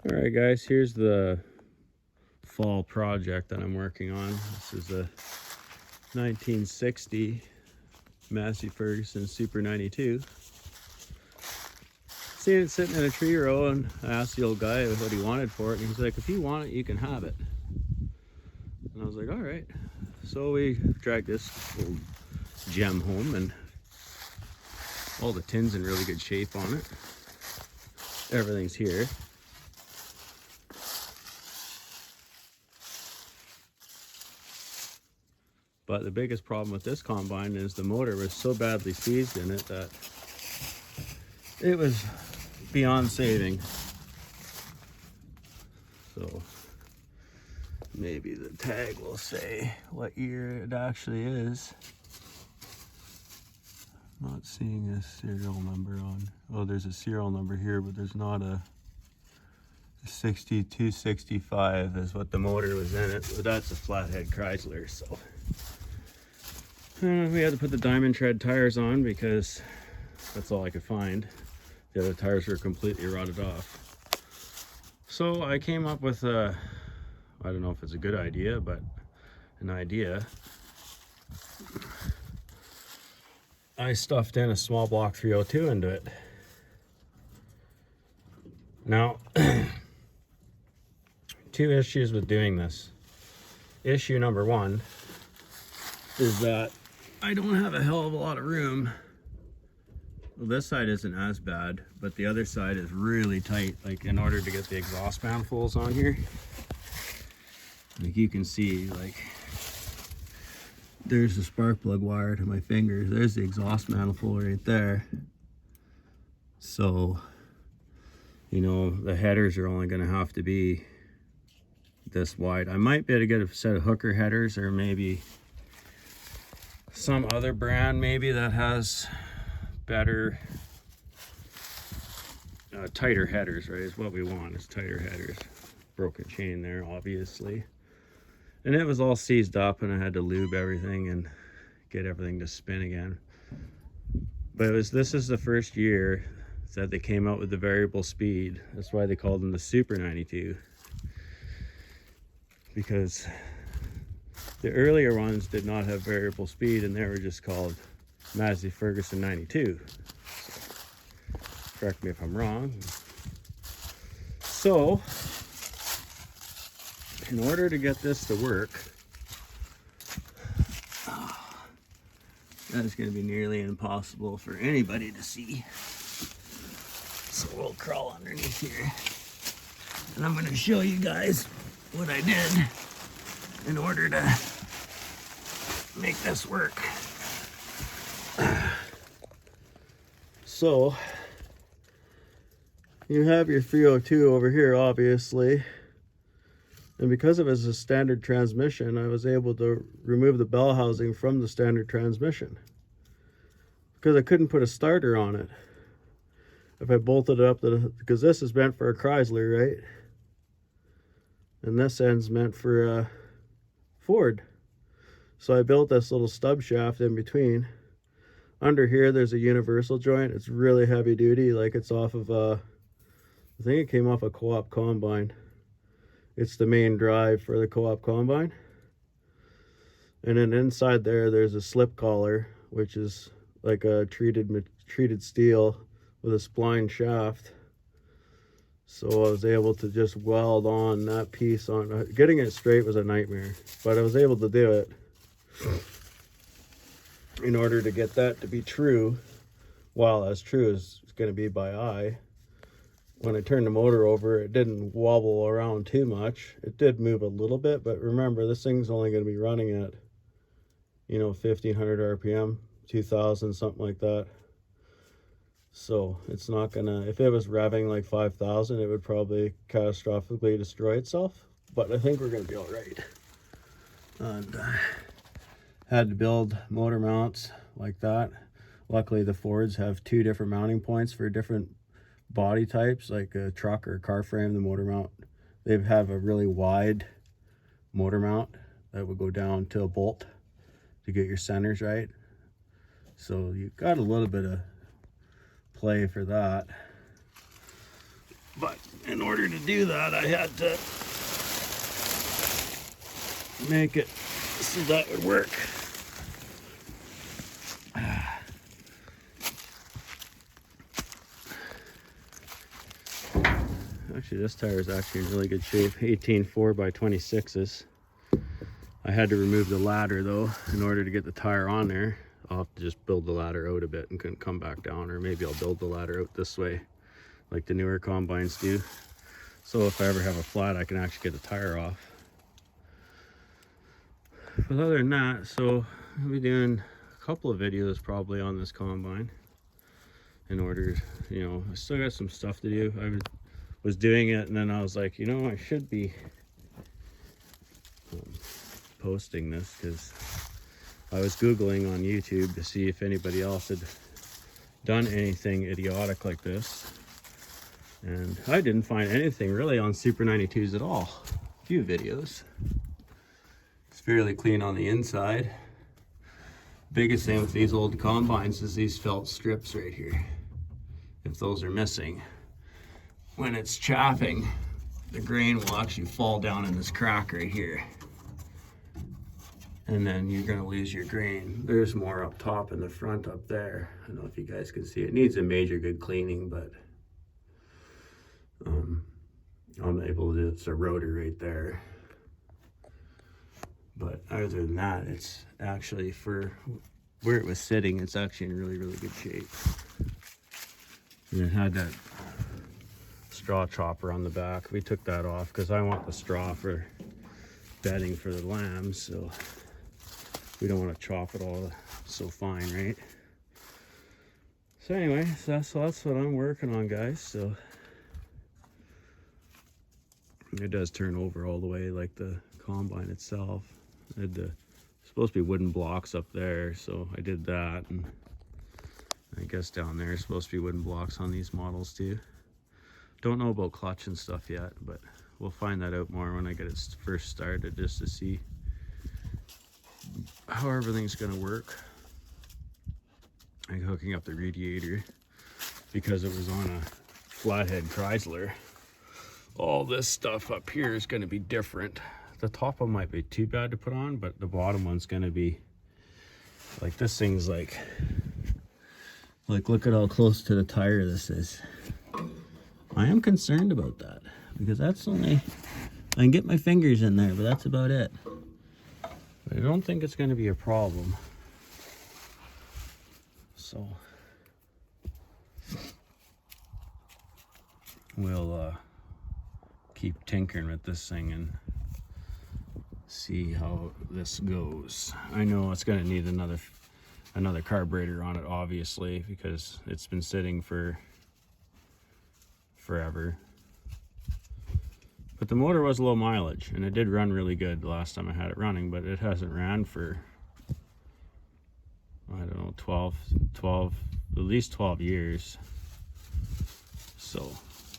All right, guys, here's the fall project that I'm working on. This is a 1960 Massey Ferguson Super 92. Seen it sitting in a tree row, and I asked the old guy what he wanted for it, and he's like, if you want it, you can have it. And I was like, all right. So we dragged this old gem home, and all the tin's in really good shape on it. Everything's here. But the biggest problem with this combine is the motor was so badly seized in it that it was beyond saving. So maybe the tag will say what year it actually is. Not seeing a serial number on. Oh, there's a serial number here, but there's not a 6265 is what the motor was in it. But that's a flathead Chrysler, so. We had to put the diamond tread tires on because that's all I could find. The other tires were completely rotted off. So I came up with a, I don't know if it's a good idea, but an idea. I stuffed in a small block 302 into it. Now, two issues with doing this. Issue number one is that I don't have a hell of a lot of room. Well, this side isn't as bad, but the other side is really tight. Like, in order to get the exhaust manifolds on here, like you can see, like there's the spark plug wire to my fingers. There's the exhaust manifold right there. So, you know, the headers are only going to have to be this wide. I might be able to get a set of hooker headers, or maybe some other brand maybe that has better tighter headers, right? Is what we want, is tighter headers. Broken chain there, obviously, and it was all seized up, and I had to lube everything and get everything to spin again. But this is the first year that they came out with the variable speed. That's why they called them the Super 92, because the earlier ones did not have variable speed, and they were just called Massey Ferguson 92. So, correct me if I'm wrong. So, in order to get this to work, that is going to be nearly impossible for anybody to see. So we'll crawl underneath here, and I'm going to show you guys what I did in order to make this work. So you have your 302 over here, obviously, and because it was a standard transmission, I was able to remove the bell housing from the standard transmission because I couldn't put a starter on it. If I bolted it up to because this is meant for a Chrysler, right? And this end's meant for a Ford. So I built this little stub shaft in between. Under here, there's a universal joint. It's really heavy duty, like it's off of I think it came off a Co-op combine. It's the main drive for the Co-op combine. And then inside there's a slip collar, which is like a treated steel with a spline shaft. So I was able to just weld on that piece on. Getting it straight was a nightmare, but I was able to do it. In order to get that to be true, well, as true as it's going to be by eye. When I turned the motor over, it didn't wobble around too much. It did move a little bit, but remember, this thing's only going to be running at, 1500 RPM, 2000, something like that. So it's not gonna, if it was revving like 5,000, it would probably catastrophically destroy itself. But I think we're gonna be all right. And had to build motor mounts like that. Luckily, the Fords have two different mounting points for different body types, like a truck or a car frame. The motor mount, they have a really wide motor mount that would go down to a bolt to get your centers right. So you've got a little bit of play for that. But in order to do that, I had to make it so that would work. Actually, this tire is actually in really good shape. 18 4x26s. I had to remove the ladder though in order to get the tire on there. I'll have to just build the ladder out a bit and couldn't come back down, or maybe I'll build the ladder out this way like the newer combines do. So if I ever have a flat, I can actually get the tire off. But other than that, so I'll be doing a couple of videos probably on this combine in order, you know, I still got some stuff to do. I was doing it and then I was like, you know, I should be posting this, because I was Googling on YouTube to see if anybody else had done anything idiotic like this. And I didn't find anything really on Super 92s at all. A few videos. It's fairly clean on the inside. Biggest thing with these old combines is these felt strips right here. If those are missing, when it's chaffing, the grain will actually fall down in this crack right here. And then you're gonna lose your grain. There's more up top in the front up there. I don't know if you guys can see it. It needs a major good cleaning, but I'm able to, it's a rotor right there. But other than that, it's actually, for where it was sitting, it's actually in really, really good shape. And it had that straw chopper on the back. We took that off because I want the straw for bedding for the lambs, so we don't want to chop it all so fine, right? So anyway, so that's what I'm working on, guys. So it does turn over all the way like the combine itself. I had the supposed to be wooden blocks up there, so I did that, and I guess down there is supposed to be wooden blocks on these models too. Don't know about clutch and stuff yet, but we'll find that out more when I get it first started, just to see how everything's gonna work. Like hooking up the radiator, because it was on a flathead Chrysler. All this stuff up here is gonna be different. The top one might be too bad to put on, but the bottom one's gonna be like, this thing's like look at how close to the tire this is. I am concerned about that, because that's only, I can get my fingers in there, but that's about it. But I don't think it's going to be a problem. So we'll keep tinkering with this thing and see how this goes. I know it's going to need another carburetor on it, obviously, because it's been sitting for forever. But the motor was low mileage, and it did run really good the last time I had it running, but it hasn't ran for, I don't know, 12, at least 12 years. So,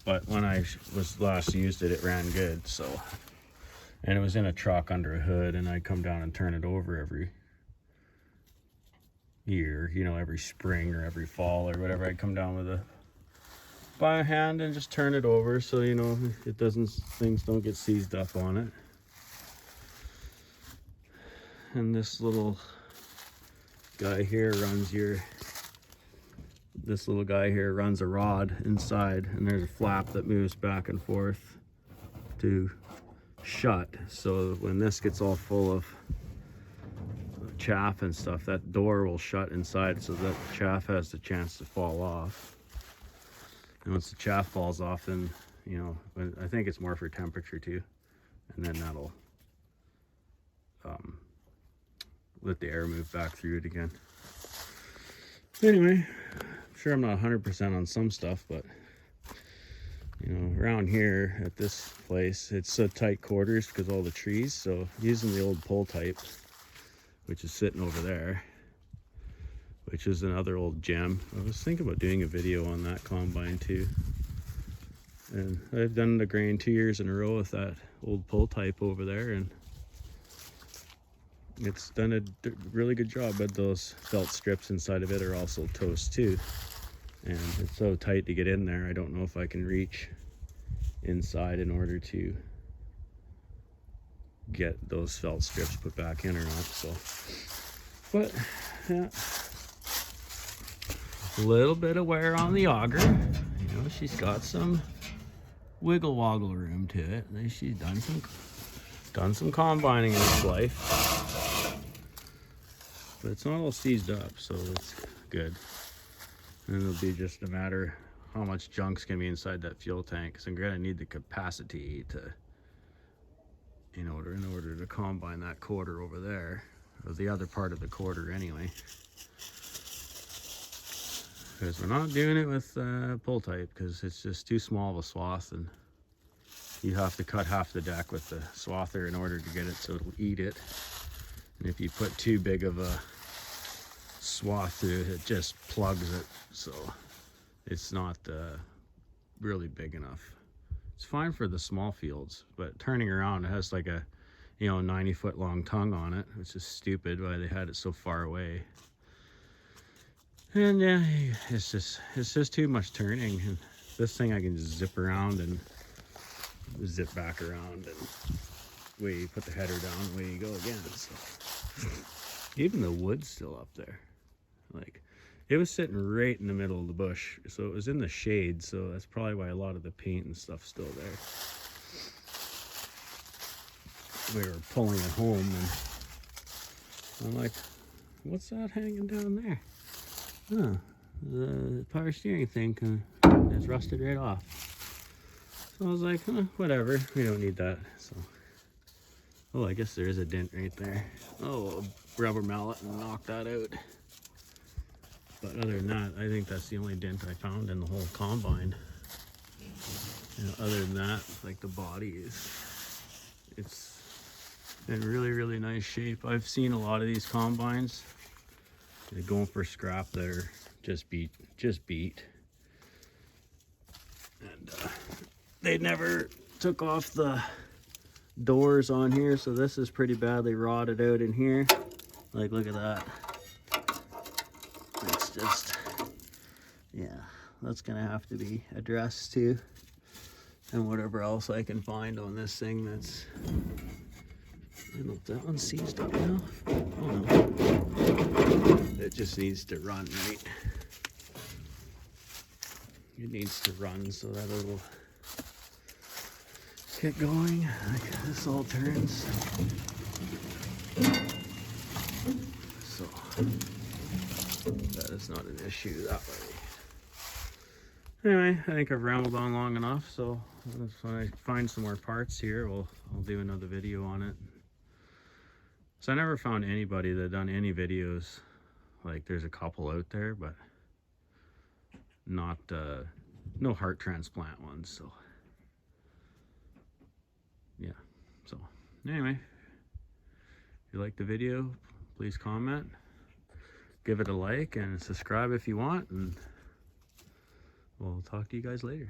but when I was last used it, it ran good. So, and it was in a truck under a hood, and I'd come down and turn it over every year, you know, every spring or every fall or whatever. I'd come down with a by hand and just turn it over, so you know it doesn't, things don't get seized up on it. And this little guy here runs a rod inside, and there's a flap that moves back and forth to shut, so when this gets all full of chaff and stuff, that door will shut inside so that chaff has the chance to fall off. And once the chaff falls off, then, you know, I think it's more for temperature too, and then that'll let the air move back through it again. Anyway, I'm sure I'm not 100% on some stuff, but you know, around here at this place, it's so tight quarters because of all the trees. So using the old pull type, which is sitting over there, which is another old gem. I was thinking about doing a video on that combine too. And I've done the grain 2 years in a row with that old pull type over there, and it's done a really good job. But those felt strips inside of it are also toast too. And it's so tight to get in there, I don't know if I can reach inside in order to get those felt strips put back in or not. So, but yeah, a little bit of wear on the auger. You know, she's got some wiggle woggle room to it. She's done some combining in its life, but it's not all seized up, so it's good. And it'll be just a matter how much junk's gonna be inside that fuel tank, because I'm gonna need the capacity to, in order to combine that quarter over there, or the other part of the quarter anyway. Because we're not doing it with pull type, because it's just too small of a swath, and you have to cut half the deck with the swather in order to get it so it'll eat it. And if you put too big of a swath through it, it just plugs it, so it's not really big enough. It's fine for the small fields, but turning around, it has like a 90-foot long tongue on it, which is stupid why they had it so far away. And yeah, it's just too much turning. And this thing I can just zip around and zip back around, and way you put the header down, way you go again. So even the wood's still up there. Like, it was sitting right in the middle of the bush, so it was in the shade, so that's probably why a lot of the paint and stuff's still there. We were pulling it home, and I'm like, what's that hanging down there? Huh, the power steering thing is rusted right off. So I was like, whatever, we don't need that. So, oh, I guess there is a dent right there. Oh, a rubber mallet and knock that out. But other than that, I think that's the only dent I found in the whole combine. Other than that, like, the body it's in really, really nice shape. I've seen a lot of these combines. They're going for scrap that are just beat. And they never took off the doors on here, so this is pretty badly rotted out in here. Like, look at that. It's just, yeah, that's gonna have to be addressed too. And whatever else I can find on this thing that's, I don't know if that one's seized up now. Oh no. It just needs to run, right? It needs to run so that it'll get going. Like, this all turns. So that is not an issue that way. Anyway, I think I've rambled on long enough, so if I find some more parts here, I'll do another video on it. So I never found anybody that done any videos. Like, there's a couple out there, but not no heart transplant ones. So yeah. So anyway, if you like the video, please comment, give it a like, and subscribe if you want, and we'll talk to you guys later.